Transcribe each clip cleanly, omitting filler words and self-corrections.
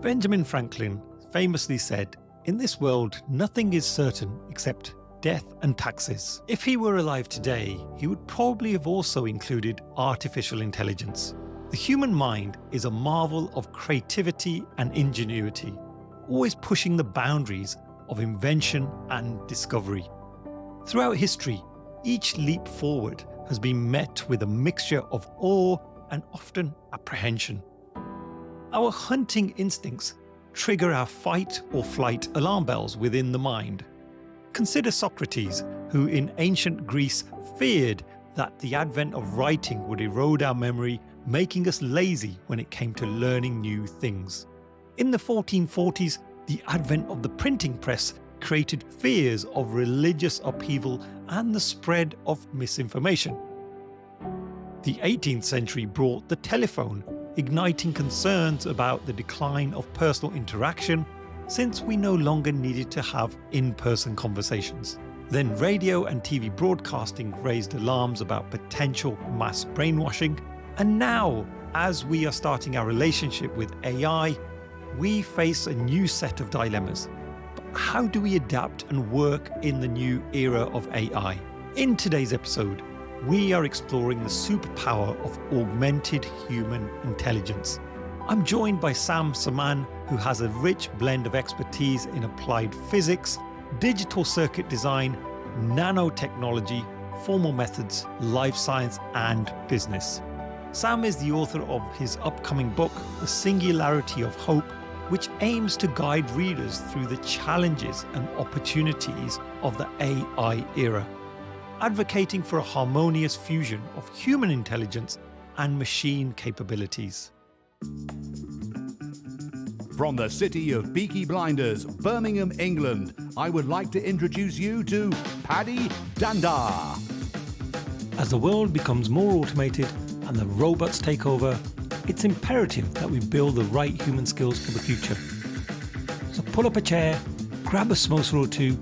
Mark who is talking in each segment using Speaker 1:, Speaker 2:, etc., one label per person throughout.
Speaker 1: Benjamin Franklin famously said, "In this world, nothing is certain except death and taxes." If he were alive today, he would probably have also included artificial intelligence. The human mind is a marvel of creativity and ingenuity, always pushing the boundaries of invention and discovery. Throughout history, each leap forward has been met with a mixture of awe and often apprehension. Our hunting instincts trigger our fight or flight alarm bells within the mind. Consider Socrates, who in ancient Greece feared that the advent of writing would erode our memory, making us lazy when it came to learning new things. In the 1440s, the advent of the printing press created fears of religious upheaval and the spread of misinformation. The 18th century brought the telephone, igniting concerns about the decline of personal interaction since we no longer needed to have in-person conversations. Then radio and TV broadcasting raised alarms about potential mass brainwashing. And now, as we are starting our relationship with AI, we face a new set of dilemmas. But how do we adapt and work in the new era of AI? In today's episode, we are exploring the superpower of augmented human intelligence. I'm joined by Sammane, who has a rich blend of expertise in applied physics, digital circuit design, nanotechnology, formal methods, life science, and business. Sam is the author of his upcoming book, The Singularity of Hope, which aims to guide readers through the challenges and opportunities of the AI era, advocating for a harmonious fusion of human intelligence and machine capabilities.
Speaker 2: From the city of Peaky Blinders, Birmingham, England, I would like to introduce you to Paddy Danda.
Speaker 1: As the world becomes more automated and the robots take over, it's imperative that we build the right human skills for the future. So pull up a chair, grab a samosa or two,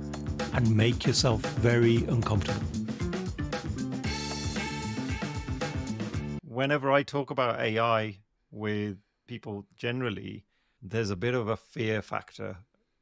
Speaker 1: and make yourself very uncomfortable. Whenever I talk about AI with people generally, there's a bit of a fear factor,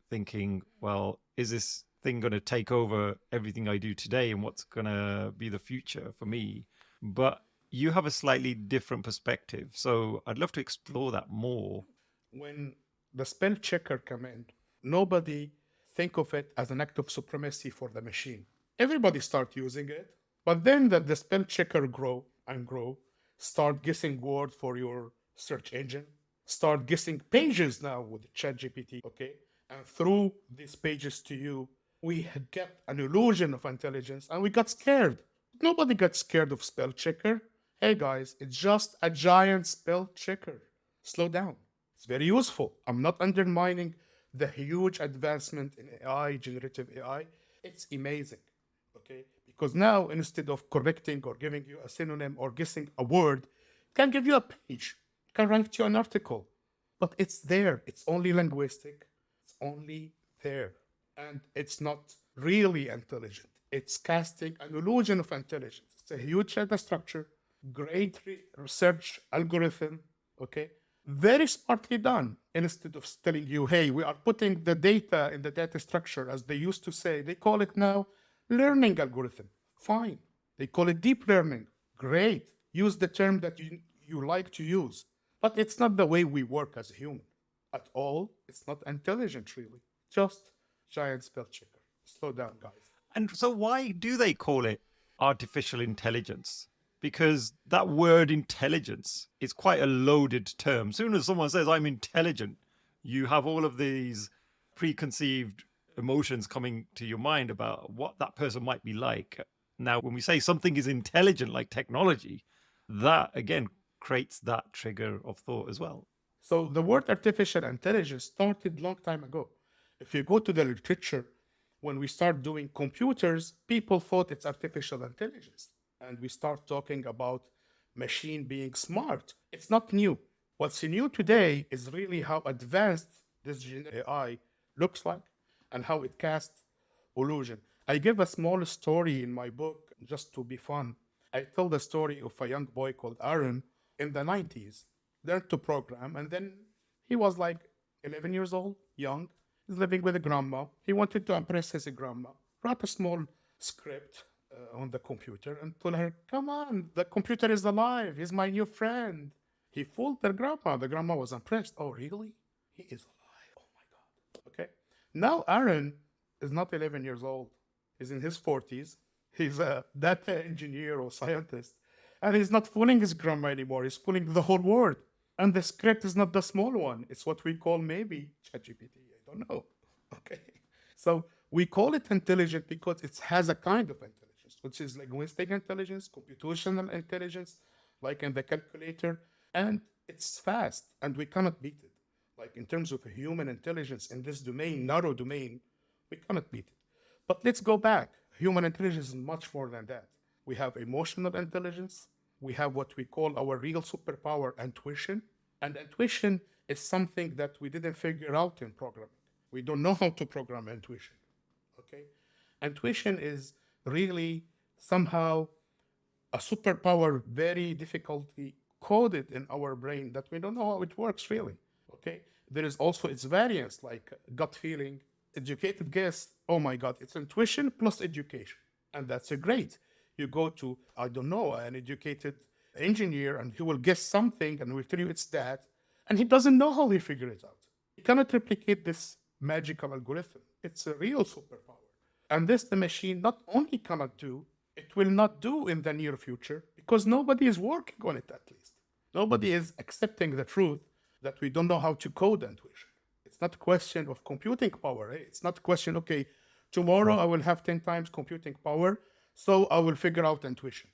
Speaker 1: thinking, well, is this thing going to take over everything I do today and what's going to be the future for me? But you have a slightly different perspective, so I'd love to explore that more.
Speaker 3: When the spell checker come in, nobody think of it as an act of supremacy for the machine. Everybody start using it, but then that the spell checker grow and grow, start guessing word for your search engine, start guessing pages now with ChatGPT, okay? And through these pages to you, we get an illusion of intelligence and we got scared. Nobody got scared of spell checker. Hey guys, it's just a giant spell checker. Slow down. It's very useful. I'm not undermining the huge advancement in AI, generative AI. It's amazing, okay? Because now, instead of correcting or giving you a synonym or guessing a word, it can give you a page, it can write you an article. But it's there. It's only linguistic. It's only there. And it's not really intelligent. It's casting an illusion of intelligence. It's a huge data structure, great research algorithm, okay? Very smartly done. Instead of telling you, hey, we are putting the data in the data structure, as they used to say, they call it now learning algorithm. Fine. They call it deep learning. Great. Use the term that you like to use. But it's not the way we work as a human at all. It's not intelligent, really. Just giant spell checker. Slow down, guys.
Speaker 1: And so why do they call it artificial intelligence? Because that word intelligence is quite a loaded term. As soon as someone says, I'm intelligent, you have all of these preconceived emotions coming to your mind about what that person might be like. Now, when we say something is intelligent, like technology, that again creates that trigger of thought as well.
Speaker 3: So the word artificial intelligence started long time ago. If you go to the literature, when we start doing computers, people thought it's artificial intelligence. And we start talking about machine being smart. It's not new. What's new today is really how advanced this AI looks like and how it casts illusion. I give a small story in my book just to be fun. I tell the story of a young boy called Aaron in the 90s, learned to program, and then he was like 11 years old, young, he's living with a grandma. He wanted to impress his grandma. Wrote a small script on the computer and told her, "Come on, the computer is alive. He's my new friend." He fooled the grandma. The grandma was impressed. "Oh, really? He is alive. Oh my God." Okay. Now Aaron is not 11 years old. He's in his 40s. He's a data engineer or scientist. And he's not fooling his grandma anymore. He's fooling the whole world. And the script is not the small one. It's what we call maybe ChatGPT. I don't know. Okay. So we call it intelligent because it has a kind of intelligence, which is linguistic intelligence, computational intelligence, like in the calculator. And it's fast and we cannot beat it. Like in terms of human intelligence in this domain, narrow domain, we cannot beat it. But let's go back. Human intelligence is much more than that. We have emotional intelligence. We have what we call our real superpower, intuition. And intuition is something that we didn't figure out in programming. We don't know how to program intuition. Okay? Intuition is really somehow a superpower very difficultly coded in our brain that we don't know how it works really. Okay? There is also its variance, like gut feeling, educated guess. Oh my God, it's intuition plus education. And that's a great. You go to, I don't know, an educated engineer and he will guess something and will tell you it's that. And he doesn't know how he figured it out. He cannot replicate this magical algorithm. It's a real superpower. And this the machine not only cannot do, it will not do in the near future because nobody is working on it at least. Nobody is accepting the truth that we don't know how to code intuition. It's not a question of computing power. It's not a question, okay, tomorrow I will have 10 times computing power, so I will figure out intuition.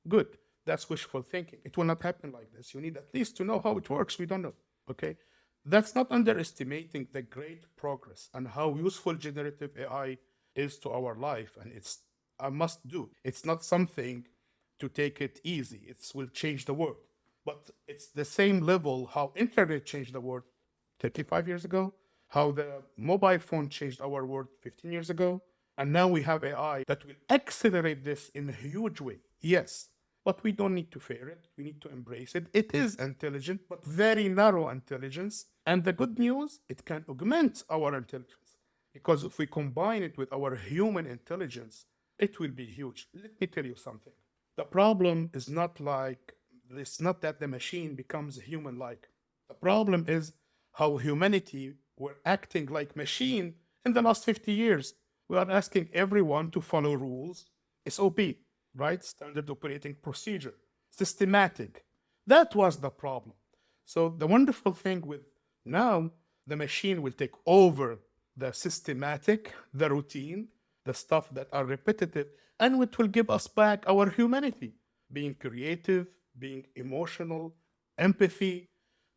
Speaker 3: Good. That's wishful thinking. It will not happen like this. You need at least to know how it works. We don't know. Okay? That's not underestimating the great progress and how useful generative AI is to our life. And it's a must do. It's not something to take it easy. It will change the world. But it's the same level how internet changed the world 35 years ago, how the mobile phone changed our world 15 years ago. And now we have AI that will accelerate this in a huge way. Yes, but we don't need to fear it. We need to embrace it. It is intelligent, but very narrow intelligence. And the good news, it can augment our intelligence. Because if we combine it with our human intelligence, it will be huge. Let me tell you something. The problem is not it's not that the machine becomes human-like. The problem is how humanity were acting like machine in the last 50 years. We are asking everyone to follow rules, SOP, right? Standard operating procedure, systematic. That was the problem. So the wonderful thing with now, the machine will take over the systematic, the routine, the stuff that are repetitive, and it will give us back our humanity, being creative, being emotional, empathy,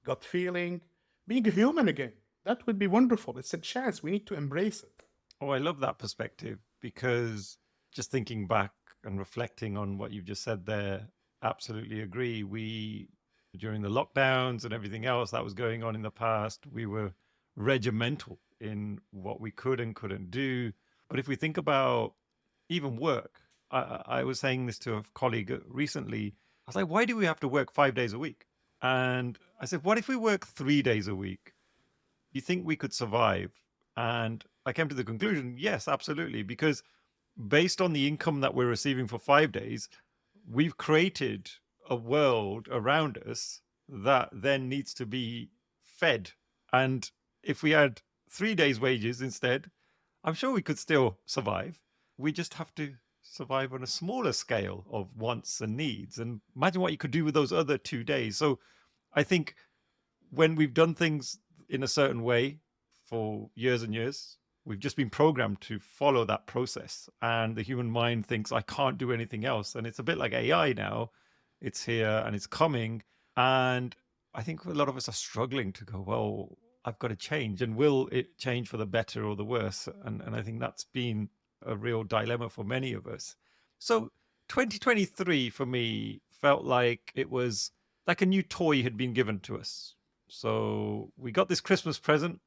Speaker 3: gut feeling, being human again. That would be wonderful. It's a chance. We need to embrace it.
Speaker 1: Oh, I love that perspective because just thinking back and reflecting on what you've just said there, absolutely agree. During the lockdowns and everything else that was going on in the past, we were regimental in what we could and couldn't do. But if we think about even work, I was saying this to a colleague recently. I was like, why do we have to work 5 days a week? And I said, what if we work 3 days a week? You think we could survive? And I came to the conclusion, yes, absolutely. Because based on the income that we're receiving for 5 days, we've created a world around us that then needs to be fed. And if we had 3 days' wages instead, I'm sure we could still survive. We just have to survive on a smaller scale of wants and needs. And imagine what you could do with those other 2 days. So I think when we've done things in a certain way for years and years, we've just been programmed to follow that process. And the human mind thinks, I can't do anything else. And it's a bit like AI now. It's here and it's coming. And I think a lot of us are struggling to go, well, I've got to change. And will it change for the better or the worse? And I think that's been a real dilemma for many of us. So 2023 for me felt like it was like a new toy had been given to us. So we got this Christmas present,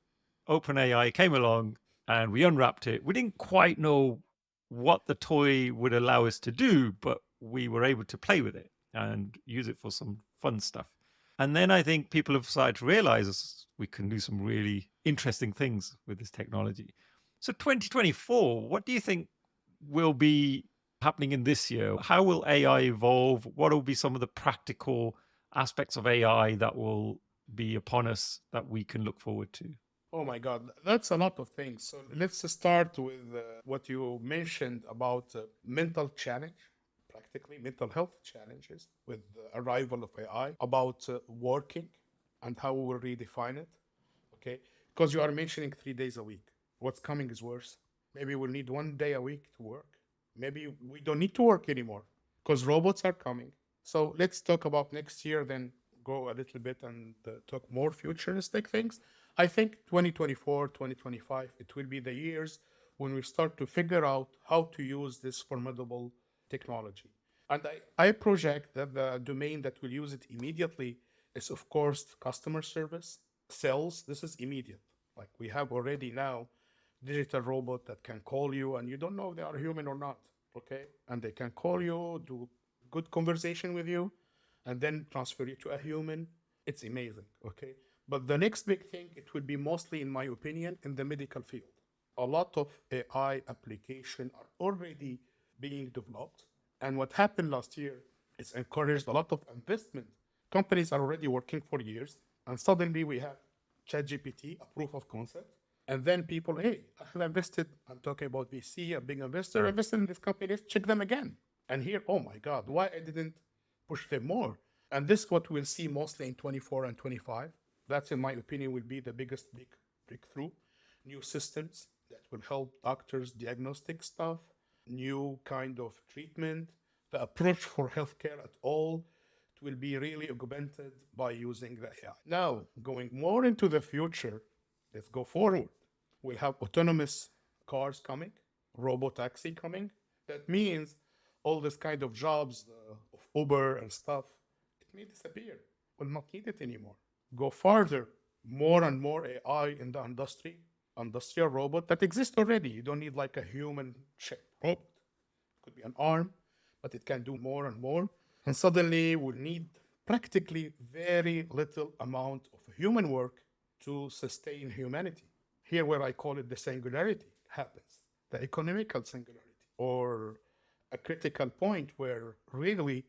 Speaker 1: OpenAI came along and we unwrapped it. We didn't quite know what the toy would allow us to do, but we were able to play with it and use it for some fun stuff. And then I think people have started to realize we can do some really interesting things with this technology. So 2024, what do you think will be happening in this year? How will AI evolve? What will be some of the practical aspects of AI that will be upon us that we can look forward to?
Speaker 3: Oh my God, that's a lot of things. So let's start with what you mentioned about mental challenge, practically mental health challenges with the arrival of AI, about working and how we will redefine it. Okay, because you are mentioning 3 days a week. What's coming is worse. Maybe we'll need 1 day a week to work. Maybe we don't need to work anymore because robots are coming. So let's talk about next year, then go a little bit and talk more futuristic things. I think 2024, 2025, it will be the years when we start to figure out how to use this formidable technology. And I project that the domain that will use it immediately is, of course, customer service, sales. This is immediate. Like we have already now digital robot that can call you and you don't know if they are human or not. Okay. And they can call you, do good conversation with you, and then transfer you to a human. It's amazing. Okay. But the next big thing, it will be mostly, in my opinion, in the medical field. A lot of AI application are already being developed. And what happened last year is encouraged a lot of investment. Companies are already working for years, and suddenly we have ChatGPT, a proof of concept. And then people, hey, I have invested. I'm talking about VC, a big investor, invested in this company. Let's check them again. And here, oh my God, why I didn't push them more? And this is what we'll see mostly in 24 and 25. That's, in my opinion, will be the biggest big breakthrough. New systems that will help doctors diagnostic stuff, new kind of treatment, the approach for healthcare at all. It will be really augmented by using the AI. Now, going more into the future, let's go forward. We'll have autonomous cars coming, robo taxi coming. That means all this kind of jobs of Uber and stuff, it may disappear. We'll not need it anymore. Go farther, more and more AI in the industry, industrial robot that exists already. You don't need like a human shaped robot. It could be an arm, but it can do more and more. And suddenly we'll need practically very little amount of human work to sustain humanity. Here where I call it the singularity happens, the economical singularity, or a critical point where really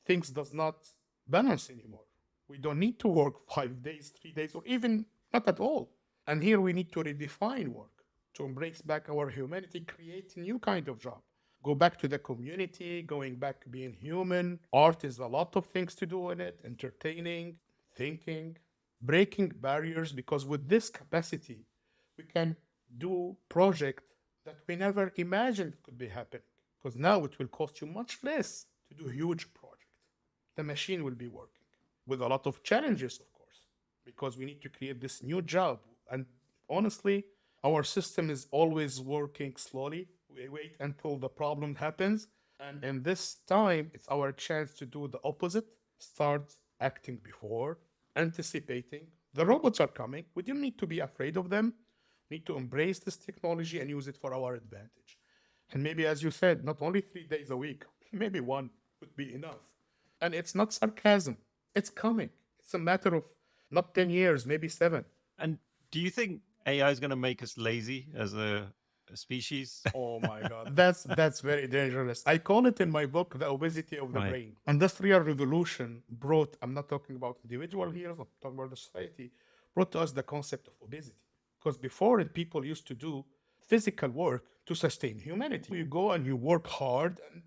Speaker 3: things does not balance anymore. We don't need to work 5 days, 3 days, or even not at all. And here we need to redefine work to embrace back our humanity, create a new kind of job. Go back to the community, going back to being human. Art is a lot of things to do in it, entertaining, thinking, breaking barriers, because with this capacity, we can do projects that we never imagined could be happening. Because now it will cost you much less to do huge projects. The machine will be working with a lot of challenges, of course, because we need to create this new job. And honestly, our system is always working slowly. We wait until the problem happens. And in this time, it's our chance to do the opposite, start acting before, anticipating. The robots are coming. We don't need to be afraid of them. We need to embrace this technology and use it for our advantage. And maybe, as you said, not only 3 days a week, maybe one would be enough. And it's not sarcasm. It's coming. It's a matter of not 10 years, maybe 7.
Speaker 1: And do you think AI is going to make us lazy as a species?
Speaker 3: Oh my God. That's very dangerous. I call it in my book the obesity of the
Speaker 1: Right.
Speaker 3: brain. Industrial revolution brought, I'm not talking about individual here, I'm talking about the society, brought to us the concept of obesity. Because before it, people used to do physical work to sustain humanity. You go and you work hard, and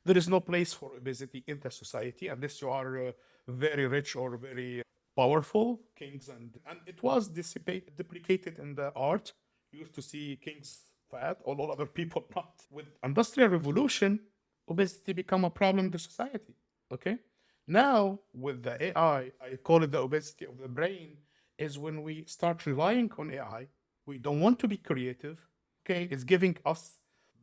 Speaker 3: there is no place for obesity in the society unless you are very rich or very powerful kings. And it was duplicated in the art. You used to see kings fat, all other people not. With industrial revolution, obesity become a problem in the society. Okay. Now with the AI, I call it the obesity of the brain, is when we start relying on AI. We don't want to be creative. Okay, it's giving us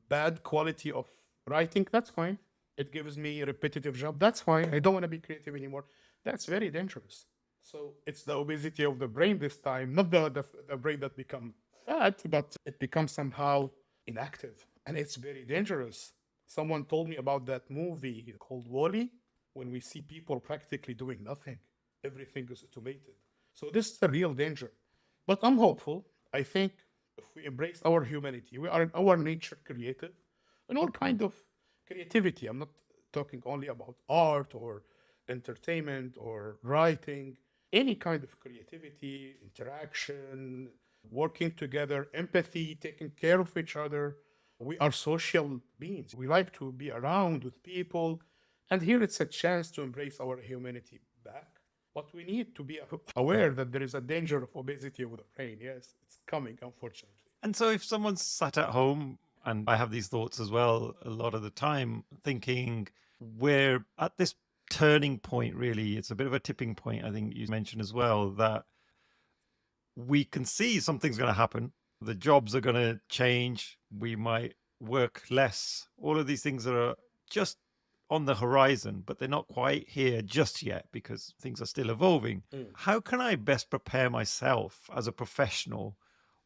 Speaker 3: bad quality of writing. That's fine. It gives me a repetitive job. That's fine. I don't want to be creative anymore. That's very dangerous. So it's the obesity of the brain this time, not the brain that become fat, but it becomes somehow inactive. And it's very dangerous. Someone told me about that movie called Wall-E, when we see people practically doing nothing. everything is automated. So this is a real danger. But I'm hopeful. I think if we embrace our humanity, we are in our nature creative and all kind of creativity. I'm not talking only about art or entertainment or writing, any kind of creativity, interaction, working together, empathy, taking care of each other. We are social beings. We like to be around with people. And here it's a chance to embrace our humanity back. But we need to be aware that there is a danger of obesity of the brain. Yes, it's coming, unfortunately.
Speaker 1: And so if someone's sat at home, and I have these thoughts as well a lot of the time, thinking we're at this turning point, really, it's a bit of a tipping point, I think you mentioned as well, that we can see something's going to happen. The jobs are going to change. We might work less. All of these things are just on the horizon, but they're not quite here just yet because things are still evolving. How can I best prepare myself as a professional?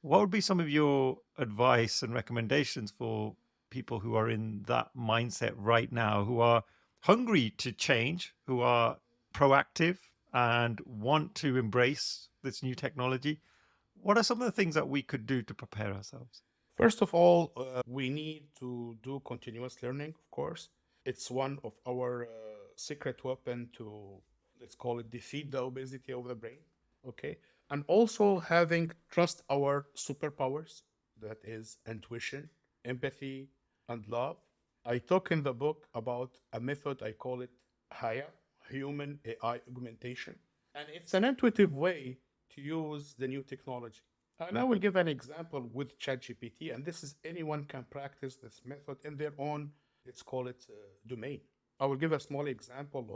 Speaker 1: What would be some of your advice and recommendations for people who are in that mindset right now, who are hungry to change, who are proactive and want to embrace this new technology? What are some of the things that we could do to prepare ourselves?
Speaker 3: First of all, we need to do continuous learning, of course. It's one of our secret weapon to, let's call it, defeat the obesity of the brain. Okay. And also having trust our superpowers, that is intuition, empathy, and love. I talk in the book about a method, I call it HAYA, human AI augmentation. And it's an intuitive way to use the new technology. And I will give an example with ChatGPT, and this is anyone can practice this method in their own, let's call it domain. I will give a small example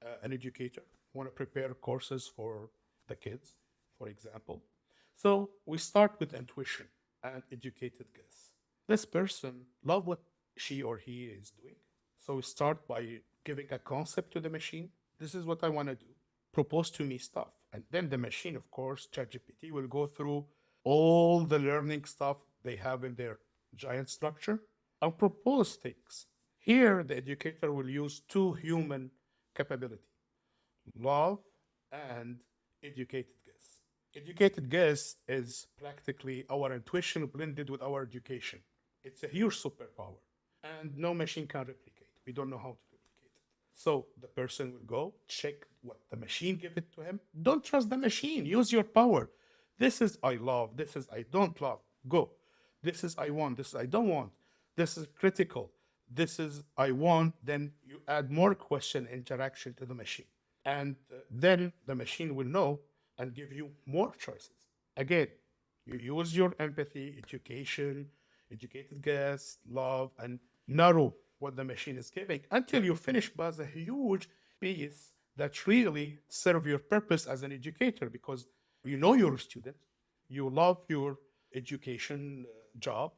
Speaker 3: of an educator want to prepare courses for the kids, for example. So we start with intuition and educated guess. This person love what she or he is doing. So we start by giving a concept to the machine. This is what I want to do. Propose to me stuff. And then the machine, of course, ChatGPT will go through all the learning stuff they have in their giant structure and propose things. Here, the educator will use two human capability, love and educated guess. Educated guess is practically our intuition blended with our education. It's a huge superpower, and no machine can replicate. We don't know how to replicate it. So the person will go check what the machine give it to him. Don't trust the machine. Use your power. This is I love. This is I don't love. Go. This is I want. This is I don't want. This is critical. This is I want. Then you add more question interaction to the machine. And then the machine will know and give you more choices. Again, you use your empathy, education, educated guess, love, and narrow what the machine is giving until you finish by a huge piece that really serve your purpose as an educator, because you know you're a student, you love your education job.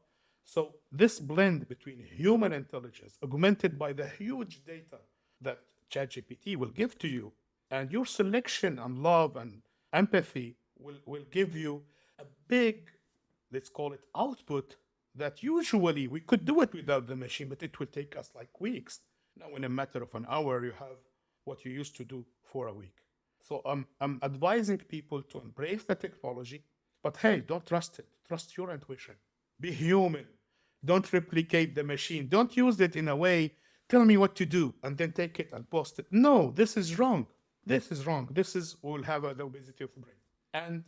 Speaker 3: So this blend between human intelligence augmented by the huge data that ChatGPT will give to you, and your selection and love and empathy will give you a big, let's call it, output that usually we could do it without the machine, but it will take us like weeks. Now, in a matter of an hour, you have what you used to do for a week. So I'm advising people to embrace the technology, but hey, don't trust it. Trust your intuition. Be human. Don't replicate the machine. Don't use it in a way, tell me what to do, and then take it and post it. No, this is wrong. This is wrong. This is, will have the obesity of the brain. And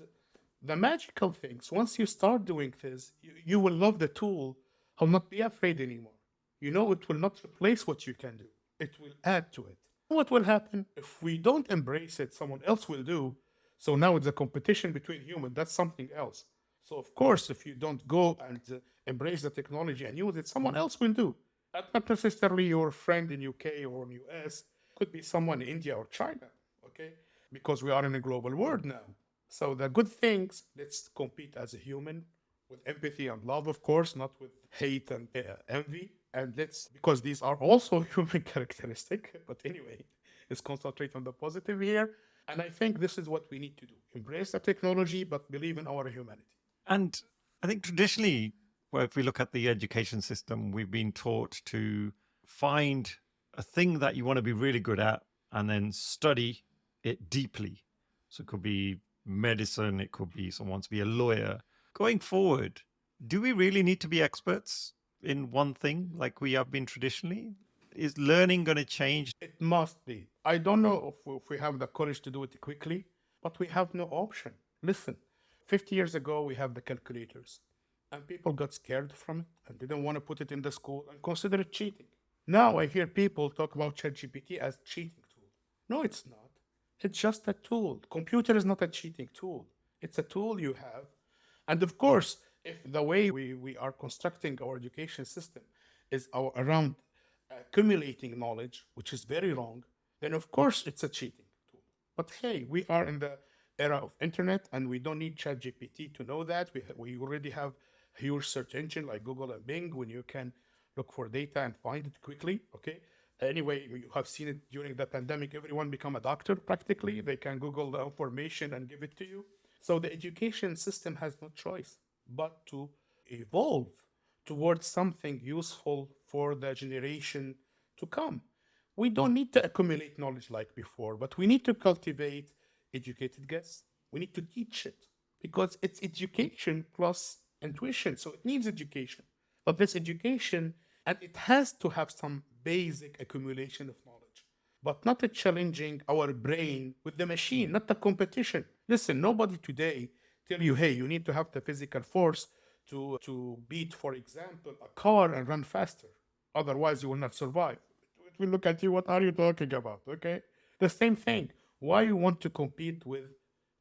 Speaker 3: the magical things, once you start doing this, you will love the tool. I'll not be afraid anymore. You know, it will not replace what you can do. It will add to it. What will happen if we don't embrace it, someone else will do. So now it's a competition between humans. That's something else. So of course, if you don't go and embrace the technology and use it, someone else will do. Not necessarily your friend in UK or in US. Could be someone in India or China. Okay, because we are in a global world now. So the good things, let's compete as a human with empathy and love, of course, not with hate and envy. And let's, because these are also human characteristic, but anyway, let's concentrate on the positive here. And I think this is what we need to do. Embrace the technology, but believe in our humanity.
Speaker 1: And I think traditionally, well, if we look at the education system, we've been taught to find a thing that you want to be really good at and then study it deeply. So it could be medicine, it could be someone wants to be a lawyer. Going forward, do we really need to be experts in one thing like we have been traditionally? Is learning going to change?
Speaker 3: It must be. I don't know if we have the courage to do it quickly, but we have no option. Listen, 50 years ago, we have the calculators, and people got scared from it and didn't want to put it in the school and consider it cheating. Now I hear people talk about ChatGPT as cheating tool. No, it's not. It's just a tool. Computer is not a cheating tool. It's a tool you have. And of course, if the way we are constructing our education system is around accumulating knowledge, which is very wrong, then of course it's a cheating tool. But hey, we are in the era of internet and we don't need ChatGPT to know that. We already have a huge search engine like Google and Bing when you can look for data and find it quickly, okay? Anyway, you have seen it during the pandemic. Everyone become a doctor practically. They can Google the information and give it to you. So the education system has no choice but to evolve towards something useful for the generation to come. We don't need to accumulate knowledge like before, but we need to cultivate educated guess. We need to teach it because it's education plus intuition. So it needs education. But this education, and it has to have some basic accumulation of knowledge, but not a challenging our brain with the machine, not the competition. Listen, nobody today tell you, hey, you need to have the physical force to beat, for example, a car and run faster. Otherwise, you will not survive. It will look at you, what are you talking about? Okay? The same thing. Why you want to compete with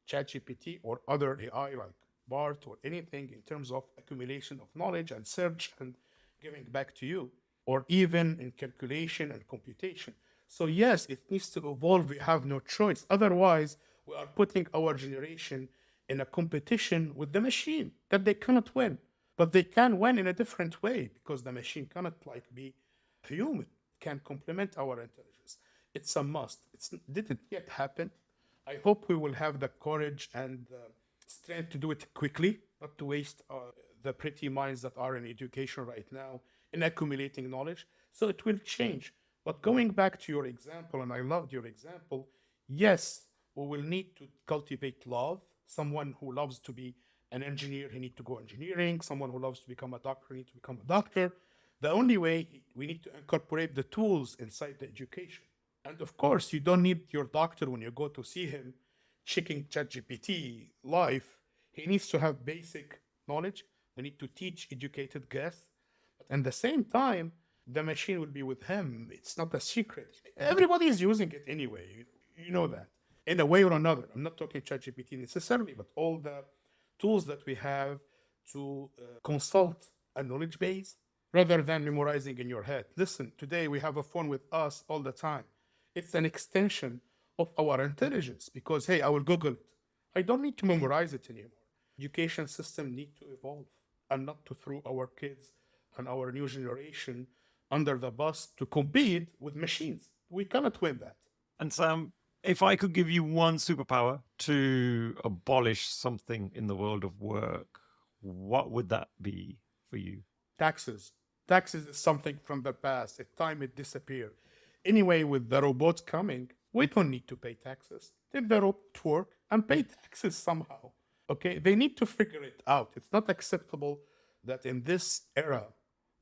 Speaker 3: ChatGPT or other AI like BART or anything in terms of accumulation of knowledge and search and giving back to you, or even in calculation and computation. So yes, it needs to evolve. We have no choice. Otherwise, we are putting our generation in a competition with the machine that they cannot win. But they can win in a different way because the machine cannot like be human, can complement our intelligence. It's a must. It didn't yet happen. I hope we will have the courage and strength to do it quickly, not to waste the pretty minds that are in education right now in accumulating knowledge. So it will change. But going back to your example, and I loved your example, yes, we will need to cultivate love. Someone who loves to be an engineer, he needs to go engineering. Someone who loves to become a doctor, needs to become a doctor. The only way, we need to incorporate the tools inside the education. And of course, you don't need your doctor when you go to see him checking ChatGPT live. He needs to have basic knowledge. We need to teach educated guess. But at the same time, the machine will be with him. It's not a secret. Everybody is using it anyway. You know that. In a way or another. I'm not talking ChatGPT necessarily, but all the tools that we have to consult a knowledge base rather than memorizing in your head. Listen, today we have a phone with us all the time. It's an extension of our intelligence because, hey, I will Google it. I don't need to memorize it anymore. Education system need to evolve and not to throw our kids and our new generation under the bus to compete with machines. We cannot win that.
Speaker 1: And Sam, if I could give you one superpower to abolish something in the world of work, what would that be for you?
Speaker 3: Taxes. Taxes is something from the past. It's time it disappeared. Anyway, with the robots coming, we don't need to pay taxes. Let the robot work and pay taxes somehow. Okay? They need to figure it out. It's not acceptable that in this era,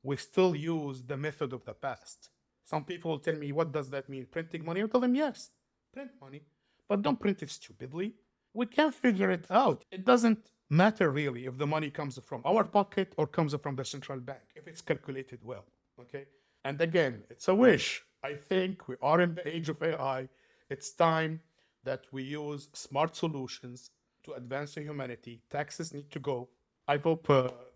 Speaker 3: we still use the method of the past. Some people tell me, what does that mean? Printing money? I tell them, yes, print money, but don't print it stupidly. We can figure it out. It doesn't matter really if the money comes from our pocket or comes from the central bank, if it's calculated well. Okay? And again, it's a wish. I think we are in the age of AI. It's time that we use smart solutions to advance humanity. Taxes need to go. I hope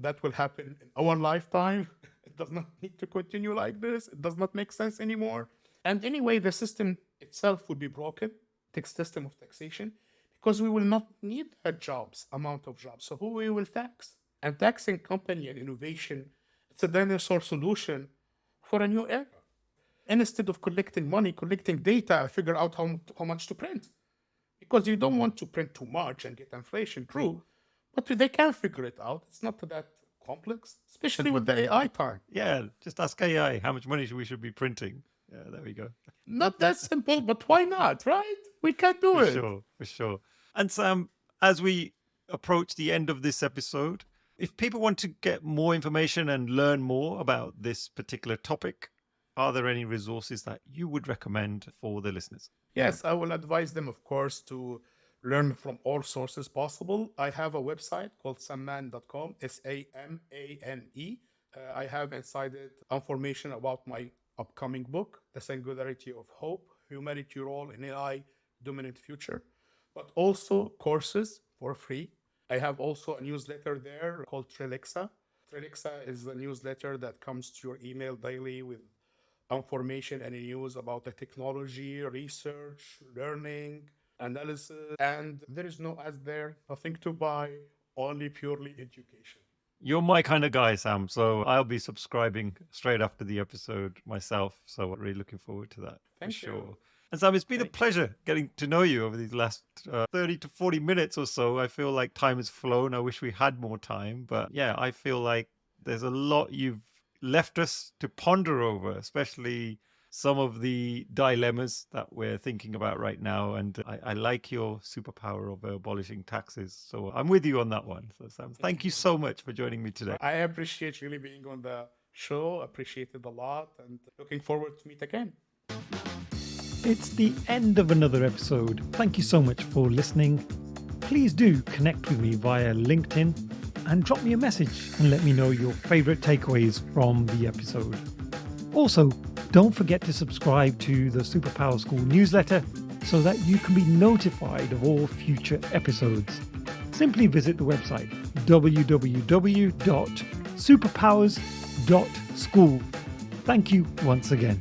Speaker 3: that will happen in our lifetime. It does not need to continue like this. It does not make sense anymore. And anyway, the system itself will be broken, the system of taxation, because we will not need a amount of jobs. So who we will tax? And taxing company and innovation, it's a dinosaur solution for a new era. And instead of collecting money, collecting data, figure out how much to print. Because you don't want to print too much and get inflation, true. But they can figure it out. It's not that complex, especially with the AI time.
Speaker 1: Yeah, just ask AI how much money we should be printing. Yeah, there we go.
Speaker 3: Not that simple, but why not, right? We can do
Speaker 1: For
Speaker 3: it.
Speaker 1: sure, for sure. And Sam, as we approach the end of this episode, if people want to get more information and learn more about this particular topic, are there any resources that you would recommend for the listeners?
Speaker 3: Yes, I will advise them, of course, to learn from all sources possible. I have a website called sammane.com, Samane. I have inside it information about my upcoming book, The Singularity of Hope, Humanity Role in AI Dominant Future, but also courses for free. I have also a newsletter there called Trilixa. Trilixa is a newsletter that comes to your email daily with information and news about the technology, research, learning, analysis, and there is no ads there, nothing to buy, only purely education.
Speaker 1: You're my kind of guy, Sam. So I'll be subscribing straight after the episode myself. So I'm really looking forward to that.
Speaker 3: Thank
Speaker 1: for
Speaker 3: you.
Speaker 1: sure. And Sam, it's been a pleasure getting to know you over these last 30 to 40 minutes or so. I feel like time has flown. I wish we had more time. But yeah, I feel like there's a lot you've left us to ponder over, especially some of the dilemmas that we're thinking about right now. And I like your superpower of abolishing taxes. So I'm with you on that one. So Sam, thank you so much for joining me today.
Speaker 3: I appreciate really being on the show, appreciate it a lot, and looking forward to meet again.
Speaker 1: It's the end of another episode. Thank you so much for listening. Please do connect with me via LinkedIn and drop me a message and let me know your favorite takeaways from the episode. Also, don't forget to subscribe to the Superpower School newsletter so that you can be notified of all future episodes. Simply visit the website www.superpowers.school. Thank you once again.